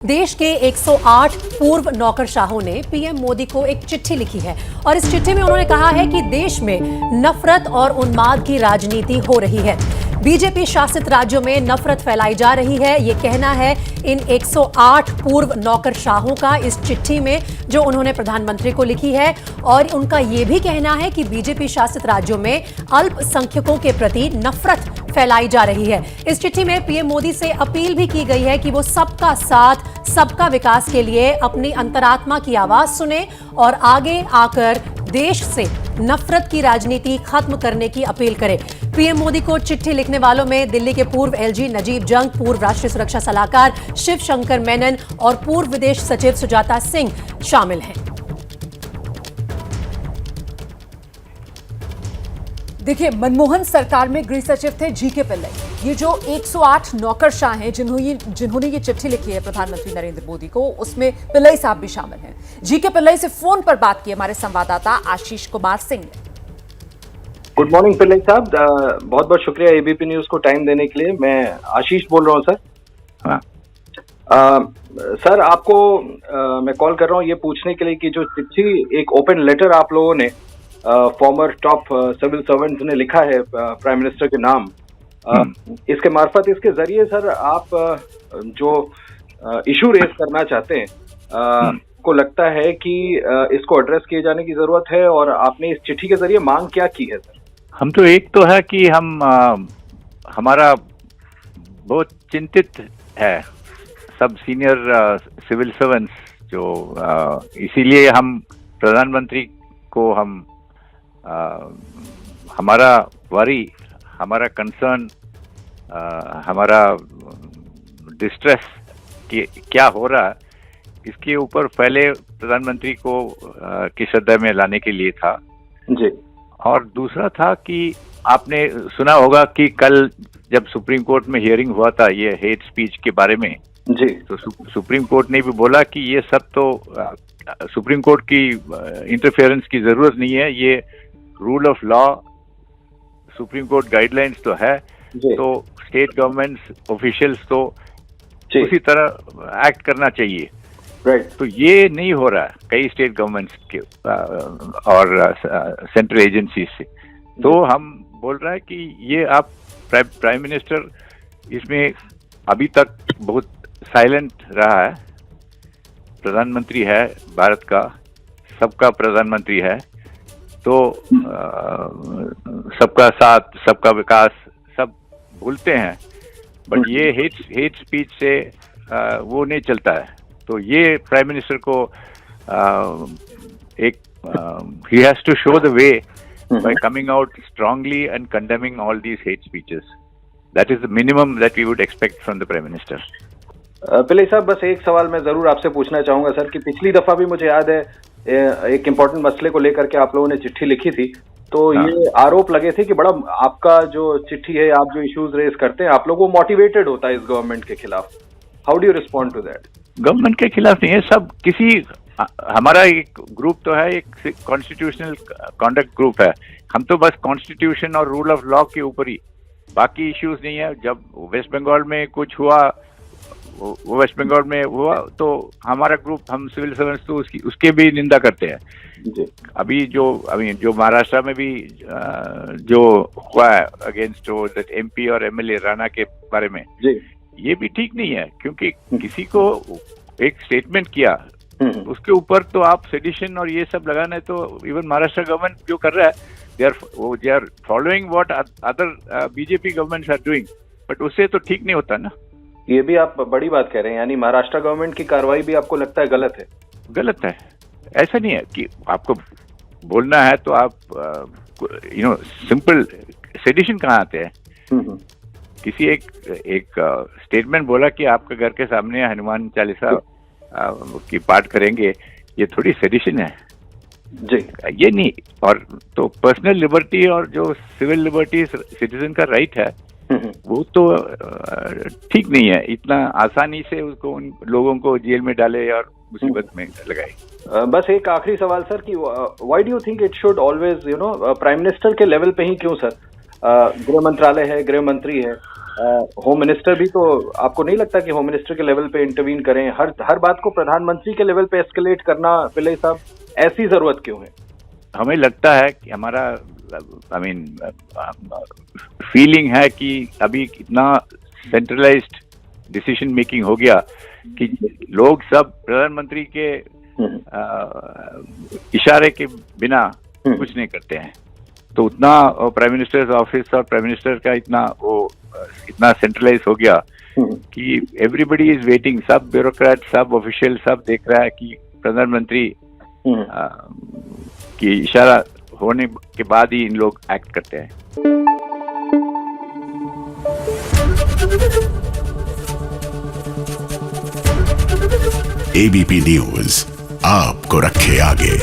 देश के 108 पूर्व नौकरशाहों ने पीएम मोदी को एक चिट्ठी लिखी है और इस चिट्ठी में उन्होंने कहा है कि देश में नफरत और उन्माद की राजनीति हो रही है। बीजेपी शासित राज्यों में नफरत फैलाई जा रही है, ये कहना है इन 108 पूर्व नौकरशाहों का इस चिट्ठी में जो उन्होंने प्रधानमंत्री को लिखी है। और उनका ये भी कहना है कि बीजेपी शासित राज्यों में अल्पसंख्यकों के प्रति नफरत फैलाई जा रही है। इस चिट्ठी में पीएम मोदी से अपील भी की गई है कि वो सबका साथ सबका विकास के लिए अपनी अंतरात्मा की आवाज सुने और आगे आकर देश से नफरत की राजनीति खत्म करने की अपील करें। पीएम मोदी को चिट्ठी लिखने वालों में दिल्ली के पूर्व एलजी नजीब जंग, पूर्व राष्ट्रीय सुरक्षा सलाहकार शिव शंकर मेनन और पूर्व विदेश सचिव सुजाता सिंह शामिल हैं। देखिए, मनमोहन सरकार में गृह सचिव थे जीके पिल्लई। ये जो 108 नौकरशाह हैं जिन्होंने ये चिट्ठी लिखी है प्रधानमंत्री नरेंद्र मोदी को, उसमें पिल्लई साहब भी शामिल हैं। जीके पिल्लई से फोन पर बात की हमारे संवाददाता आशीष कुमार सिंह ने। गुड मॉर्निंग पिल्लई साहब, बहुत बहुत शुक्रिया एबीपी न्यूज को टाइम देने के लिए। मैं आशीष बोल रहा हूँ सर। हाँ सर, आपको मैं कॉल कर रहा हूँ ये पूछने के लिए कि जो चिट्ठी, एक ओपन लेटर आप लोगों ने फॉर्मर टॉप सिविल सर्वेंट्स ने लिखा है प्राइम मिनिस्टर के नाम, इसके मार्फत, इसके जरिए सर आप जो इशू रेस करना चाहते हैं, को लगता है कि इसको एड्रेस किए जाने की जरूरत है, और आपने इस चिट्ठी के जरिए मांग क्या की है सर? हम तो एक तो है कि हम हमारा बहुत चिंतित है सब सीनियर सिविल सर्वेंट्स, जो इसीलिए हम प्रधानमंत्री को हम हमारा वरी, हमारा कंसर्न, हमारा डिस्ट्रेस कि क्या हो रहा है, इसके ऊपर पहले प्रधानमंत्री को की श्रद्धा में लाने के लिए था जी। और दूसरा था कि आपने सुना होगा कि कल जब सुप्रीम कोर्ट में हियरिंग हुआ था ये हेट स्पीच के बारे में जी, तो सुप्रीम कोर्ट ने भी बोला कि ये सब तो सुप्रीम कोर्ट की इंटरफेरेंस की जरूरत नहीं है, ये rule of law, supreme court guidelines तो है, तो स्टेट गवर्नमेंट्स ऑफिशियल्स तो उसी तरह एक्ट करना चाहिए। राइट। तो ये नहीं हो रहा है कई स्टेट गवर्नमेंट्स के और सेंट्रल एजेंसी से। तो हम बोल रहे हैं कि ये आप प्राइम मिनिस्टर इसमें अभी तक बहुत साइलेंट रहा है। प्रधानमंत्री है भारत का, सबका प्रधानमंत्री है, तो सबका साथ सबका विकास सब भूलते हैं, बट ये हेट स्पीच से वो नहीं चलता है। तो ये प्राइम मिनिस्टर को एक he has to show the way by coming out strongly and condemning all these hate speeches. That is the minimum that we would expect from the prime minister. Pillai साहब, बस एक सवाल मैं जरूर आपसे पूछना चाहूंगा सर, कि पिछली दफा भी मुझे याद है एक इम्पोर्टेंट मसले को लेकर के आप लोगों ने चिट्ठी लिखी थी, तो ये आरोप लगे थे कि बड़ा आपका जो चिट्ठी है, आप जो इश्यूज रेज करते हैं, आप लोगों को मोटिवेटेड होता है इस गवर्नमेंट के खिलाफ। How do you respond to that? Government के खिलाफ नहीं है, सब किसी हमारा एक ग्रुप तो है, एक कॉन्स्टिट्यूशनल कॉन्डक्ट ग्रुप है। हम तो बस कॉन्स्टिट्यूशन और रूल ऑफ लॉ के ऊपर ही, बाकी इश्यूज नहीं है। जब वेस्ट बंगाल में कुछ हुआ, वेस्ट बंगाल में हुआ, तो हमारा ग्रुप, हम सिविल सर्वेंट्स तो उसके भी निंदा करते हैं। अभी जो महाराष्ट्र में भी जो हुआ है अगेंस्ट दैट एमपी और एमएलए राणा के बारे में, ये भी ठीक नहीं है, क्योंकि किसी को एक स्टेटमेंट किया उसके ऊपर तो आप सेडिशन और ये सब लगाना है। तो इवन महाराष्ट्र गवर्नमेंट जो कर रहा है, they are following what other BJP governments are doing, but उससे तो ठीक नहीं होता ना। ये भी आप बड़ी बात कह रहे हैं, यानी महाराष्ट्र गवर्नमेंट की कार्रवाई भी आपको लगता है गलत है? गलत है, ऐसा नहीं है कि आपको बोलना है तो आप सिंपल सेडिशन कहाँ आते हैं? किसी एक स्टेटमेंट बोला कि आपके घर के सामने हनुमान चालीसा की पाठ करेंगे, ये थोड़ी सेडिशन है जी, ये नहीं। और तो पर्सनल लिबर्टी और जो सिविल लिबर्टी सिटीजन का राइट है, वो तो ठीक नहीं है इतना आसानी से उसको उन लोगों को जेल में डाले और मुसीबत में लगाए। बस एक आखिरी सवाल सर, कि why do you think it should always prime minister के लेवल पे ही क्यों सर? गृह मंत्रालय है, गृह मंत्री है, होम मिनिस्टर भी तो, आपको नहीं लगता कि होम मिनिस्टर के लेवल पे इंटरवीन करें? हर बात को प्रधानमंत्री के लेवल पे एस्केलेट करना, पिल्लई साहब, ऐसी जरूरत क्यों है? हमें लगता है कि हमारा फीलिंग है कि अभी इतना सेंट्रलाइज्ड डिसीजन मेकिंग हो गया कि लोग सब प्रधानमंत्री के इशारे के बिना कुछ नहीं करते हैं। तो उतना प्राइम मिनिस्टर ऑफिस और प्राइम मिनिस्टर का इतना सेंट्रलाइज हो गया कि एवरीबडी इज वेटिंग, सब ब्यूरोक्रेट, सब ऑफिशियल, सब देख रहा है कि प्रधानमंत्री की इशारा होने के बाद ही इन लोग एक्ट करते हैं। एबीपी न्यूज आपको रखे आगे।